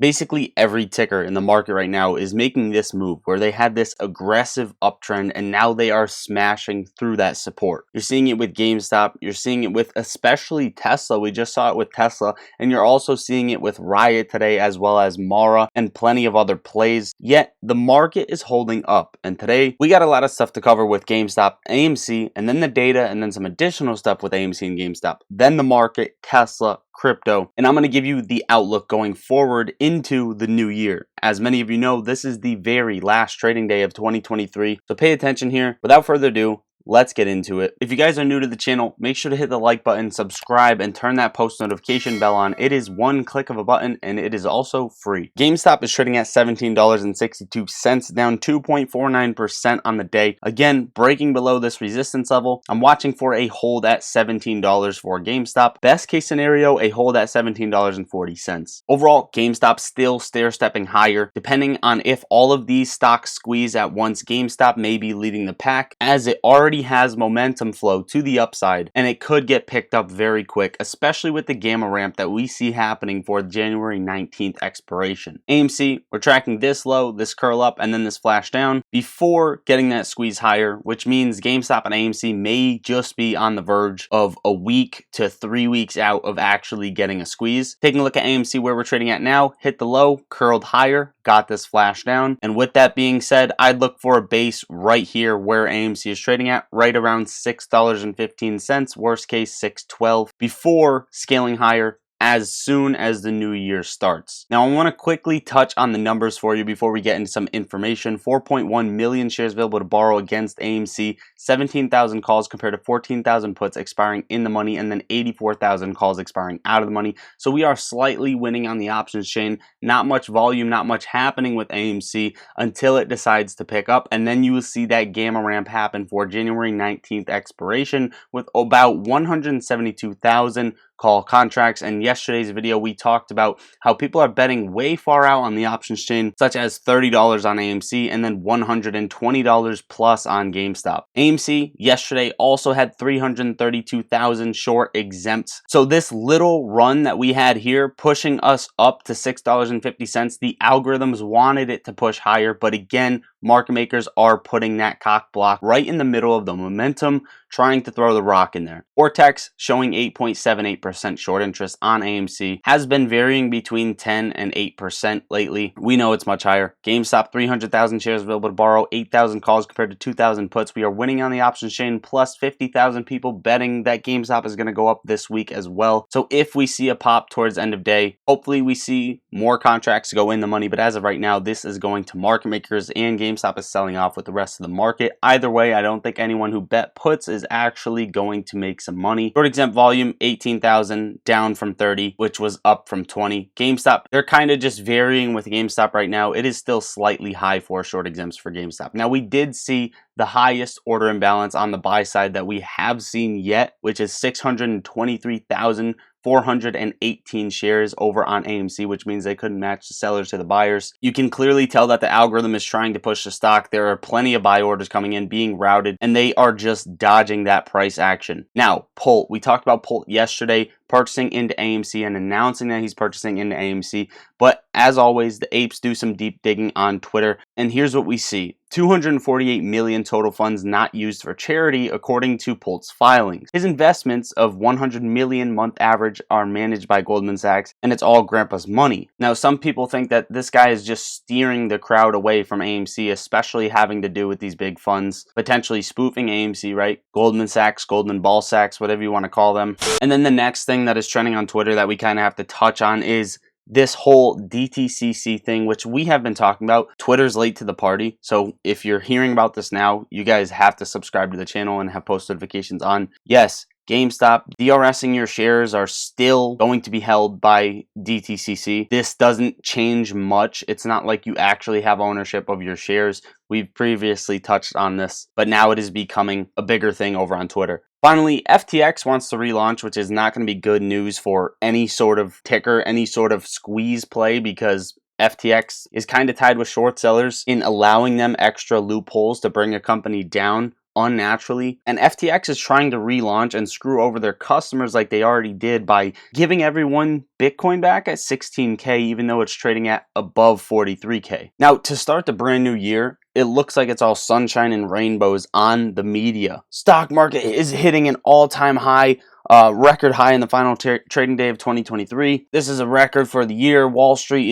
Basically every ticker in the market right now is making this move where they had this aggressive uptrend and now they are smashing through that support. You're seeing it with GameStop, you're seeing it with especially Tesla. We just saw it with Tesla, and you're also seeing it with Riot today, as well as Mara and plenty of other plays. Yet the market is holding up, and today we got a lot of stuff to cover with GameStop, AMC, and then the data, and then some additional stuff with AMC and GameStop, then the market, Tesla, crypto, and I'm going to give you the outlook going forward into the new year. As many of you know, this is the very last trading day of 2023, so pay attention here. Without further ado, let's get into it. If you guys are new to the channel, make sure to hit the like button, subscribe, and turn that post notification bell on. It is one click of a button, and it is also free. GameStop is trading at $17.62, down 2.49% on the day. Again, breaking below this resistance level. I'm watching for a hold at $17 for GameStop. Best case scenario, a hold at $17.40. Overall, GameStop still stair-stepping higher. Depending on if all of these stocks squeeze at once, GameStop may be leading the pack, as it already has momentum flow to the upside, and it could get picked up very quick, especially with the gamma ramp that we see happening for the January 19th expiration. AMC, we're tracking this low, this curl up, and then this flash down before getting that squeeze higher, which means GameStop and AMC may just be on the verge of a week to 3 weeks out of actually getting a squeeze. Taking a look at AMC, where we're trading at now, hit the low, curled higher, got this flash down, and with that being said, I'd look for a base right here where AMC is trading at, right around $6.15, worst case $6.12, before scaling higher as soon as the new year starts. Now, I want to quickly touch on the numbers for you before we get into some information. 4.1 million shares available to borrow against AMC, 17,000 calls compared to 14,000 puts expiring in the money, and then 84,000 calls expiring out of the money. So we are slightly winning on the options chain. Not much volume, not much happening with AMC until it decides to pick up, and then you will see that gamma ramp happen for January 19th expiration with about 172,000 call contracts. And yesterday's video, we talked about how people are betting way far out on the options chain, such as $30 on AMC and then $120 plus on GameStop. AMC yesterday also had 332,000 short exempts. So this little run that we had here pushing us up to $6.50, the algorithms wanted it to push higher, but again, market makers are putting that cock block right in the middle of the momentum, trying to throw the rock in there. Vortex showing 8.78% short interest on AMC, has been varying between 10 and 8% lately. We know it's much higher. GameStop, 300,000 shares available to borrow, 8,000 calls compared to 2,000 puts. We are winning on the options chain, plus 50,000 people betting that GameStop is going to go up this week as well. So if we see a pop towards end of day, hopefully we see more contracts go in the money, but as of right now, this is going to market makers, and GameStop is selling off with the rest of the market. Either way, I don't think anyone who bet puts is actually going to make some money. Short exempt volume, 18,000, down from 30, which was up from 20. GameStop, they're kind of just varying with GameStop right now. It is still slightly high for short exempts for GameStop. Now, we did see the highest order imbalance on the buy side that we have seen yet, which is 623,418 shares over on AMC, which means they couldn't match the sellers to the buyers. You can clearly tell that the algorithm is trying to push the stock. There are plenty of buy orders coming in, being routed, and they are just dodging that price action. Now, Pult, we talked about Pult yesterday, purchasing into AMC and announcing that he's purchasing into AMC. But as always, the apes do some deep digging on Twitter, and here's what we see. 248 million total funds not used for charity, according to Pult's filings. His investments of 100 million month average are managed by Goldman Sachs, and it's all grandpa's money. Now, some people think that this guy is just steering the crowd away from AMC, especially having to do with these big funds, potentially spoofing AMC, right? Goldman Sachs, Goldman Ball Sachs, whatever you want to call them. And then the next thing that is trending on Twitter that we kind of have to touch on is this whole DTCC thing, which we have been talking about. Twitter's late to the party, so if you're hearing about this now, you guys have to subscribe to the channel and have post notifications on. Yes, GameStop, DRSing your shares are still going to be held by DTCC. This doesn't change much. It's not like you actually have ownership of your shares. We've previously touched on this, but now it is becoming a bigger thing over on Twitter. Finally, FTX wants to relaunch, which is not going to be good news for any sort of ticker, any sort of squeeze play, because FTX is kind of tied with short sellers in allowing them extra loopholes to bring a company down unnaturally, and FTX is trying to relaunch and screw over their customers like they already did by giving everyone Bitcoin back at 16K, even though it's trading at above 43K. Now, to start the brand new year, it looks like it's all sunshine and rainbows on the media. Stock market is hitting an all-time high, record high in the final trading day of 2023. This is a record for the year. Wall Street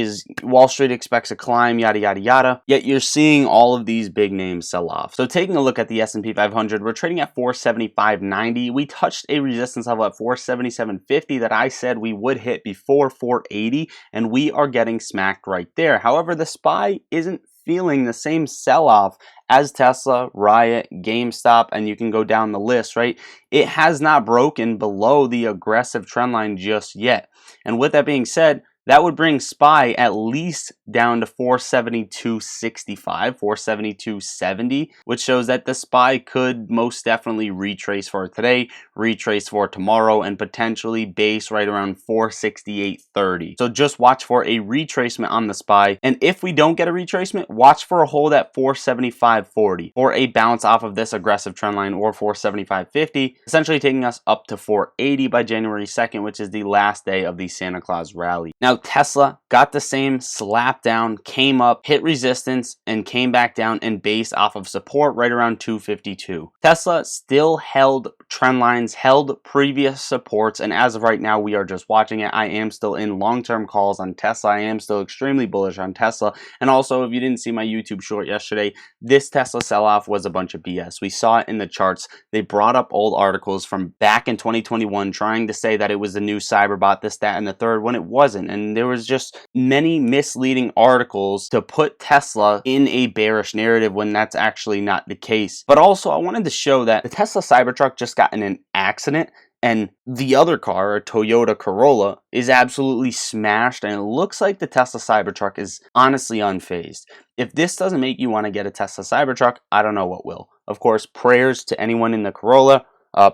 expects a climb, yada yada yada. Yet you're seeing all of these big names sell off. So taking a look at the S&P 500, we're trading at 475.90. We touched a resistance level at 477.50 that I said we would hit before 480, and we are getting smacked right there. However, the SPY isn't feeling the same sell-off as Tesla, Riot, GameStop, and you can go down the list, right? It has not broken below the aggressive trend line just yet. And with that being said, that would bring SPY at least down to 472.65, 472.70, which shows that the SPY could most definitely retrace for today, retrace for tomorrow, and potentially base right around 468.30. So just watch for a retracement on the SPY. And if we don't get a retracement, watch for a hold at 475.40 or a bounce off of this aggressive trend line, or 475.50, essentially taking us up to 480 by January 2nd, which is the last day of the Santa Claus rally. Now, Tesla got the same slap down, came up, hit resistance, and came back down and based off of support right around 252. Tesla still held trend lines, held previous supports, and as of right now, we are just watching it. I am still in long-term calls on Tesla. I am still extremely bullish on Tesla. And also, if you didn't see my YouTube short yesterday, this Tesla sell-off was a bunch of BS. We saw it in the charts. They brought up old articles from back in 2021 trying to say that it was the new cyberbot, this, that, and the third, when it wasn't. And there was just many misleading articles to put Tesla in a bearish narrative when that's actually not the case. But also, I wanted to show that the Tesla Cybertruck just got in an accident, and the other car, a Toyota Corolla, is absolutely smashed, and it looks like the Tesla Cybertruck is honestly unfazed. If this doesn't make you want to get a Tesla Cybertruck, I don't know what will. Of course, prayers to anyone in the Corolla.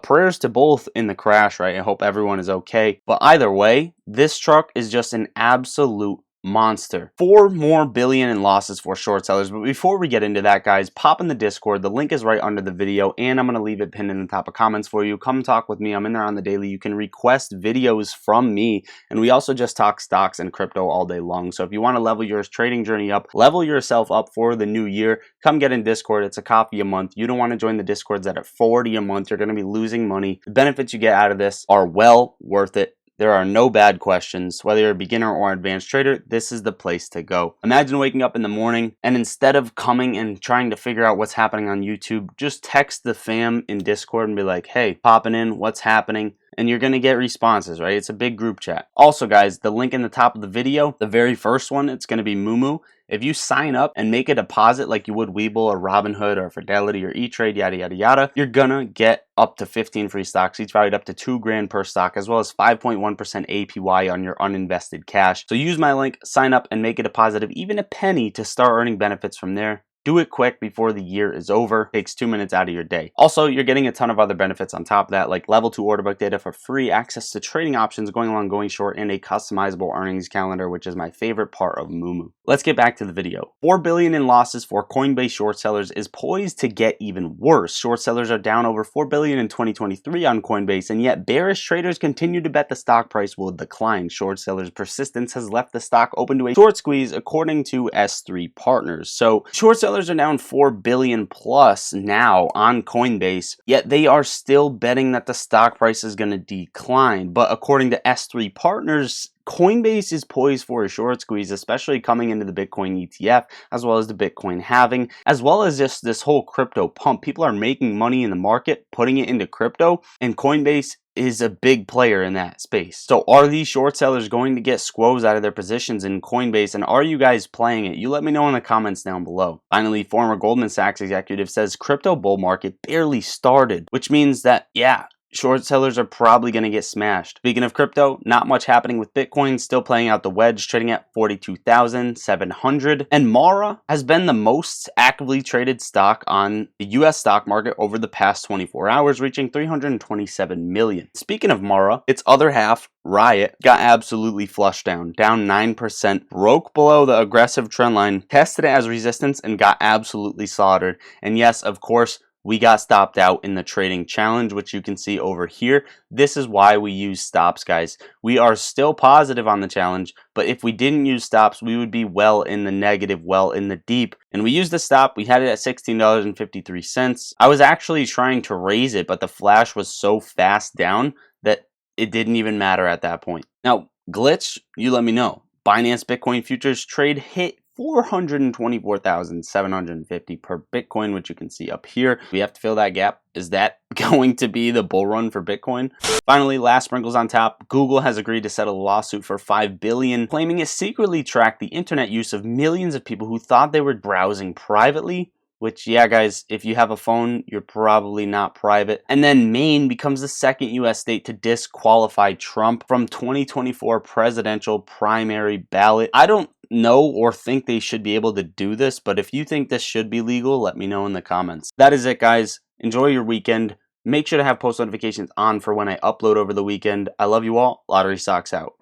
Prayers to both in the crash, right? I hope everyone is okay. But either way, this truck is just an absolute monster. $4 more billion in losses for short sellers. But before we get into that, guys, pop in the Discord. The link is right under the video, and I'm going to leave it pinned in the top of comments for you. Come talk with me. I'm in there on the daily. You can request videos from me, and we also just talk stocks and crypto all day long. So if you want to level your trading journey up, level yourself up for the new year, come get in Discord. It's a coffee a month. You don't want to join the Discords that are $40 a month. You're going to be losing money. The benefits you get out of this are well worth it. There are no bad questions. Whether you're a beginner or advanced trader, this is the place to go. Imagine waking up in the morning and instead of coming and trying to figure out what's happening on YouTube, just text the fam in Discord and be like, hey, popping in, what's happening? And you're going to get responses, right? It's a big group chat. Also, guys, the link in the top of the video, the very first one, it's going to be Moomoo. If you sign up and make a deposit like you would Webull or Robinhood or Fidelity or E-Trade, yada, yada, yada, you're going to get up to 15 free stocks, each valued up to $2,000 per stock, as well as 5.1% APY on your uninvested cash. So use my link, sign up, and make a deposit of even a penny to start earning benefits from there. Do it quick before the year is over. It takes 2 minutes out of your day. Also, you're getting a ton of other benefits on top of that, like level 2 order book data for free, access to trading options, going long, going short, and a customizable earnings calendar, which is my favorite part of Moomoo. Let's get back to the video. $4 billion in losses for Coinbase short sellers is poised to get even worse. Short sellers are down over $4 billion in 2023 on Coinbase, and yet bearish traders continue to bet the stock price will decline. Short sellers' persistence has left the stock open to a short squeeze, according to S3 Partners. So short sellers are down $4 billion plus now on Coinbase, yet they are still betting that the stock price is going to decline. But according to S3 Partners, Coinbase is poised for a short squeeze, especially coming into the Bitcoin ETF, as well as the Bitcoin halving, as well as just this whole crypto pump. People are making money in the market, putting it into crypto, and Coinbase is a big player in that space. So are these short sellers going to get squoze out of their positions in Coinbase, and are you guys playing it? You let me know in the comments down below. Finally, former Goldman Sachs executive says crypto bull market barely started, which means that, yeah, short sellers are probably going to get smashed. Speaking of crypto, not much happening with Bitcoin, still playing out the wedge, trading at 42,700. And Mara has been the most actively traded stock on the US stock market over the past 24 hours, reaching 327 million. Speaking of Mara, its other half, Riot, got absolutely flushed down 9%, broke below the aggressive trend line, tested it as resistance, and got absolutely slaughtered. And yes, of course, we got stopped out in the trading challenge, which you can see over here. This is why we use stops, guys. We are still positive on the challenge, but if we didn't use stops, we would be well in the negative, well in the deep. And we used the stop. We had it at $16.53. I was actually trying to raise it, but the flash was so fast down that it didn't even matter at that point. Now, glitch, you let me know. Binance Bitcoin futures trade hit 424,750 per Bitcoin, which you can see up here. We have to fill that gap. Is that going to be the bull run for Bitcoin? Finally, last sprinkles on top, Google has agreed to settle a lawsuit for $5 billion, claiming it secretly tracked the internet use of millions of people who thought they were browsing privately. Which, yeah, guys, if you have a phone, you're probably not private. And then Maine becomes the second U.S. state to disqualify Trump from 2024 presidential primary ballot. I don't know or think they should be able to do this, but if you think this should be legal, let me know in the comments. That is it, guys. Enjoy your weekend. Make sure to have post notifications on for when I upload over the weekend. I love you all. Lottery Socks out.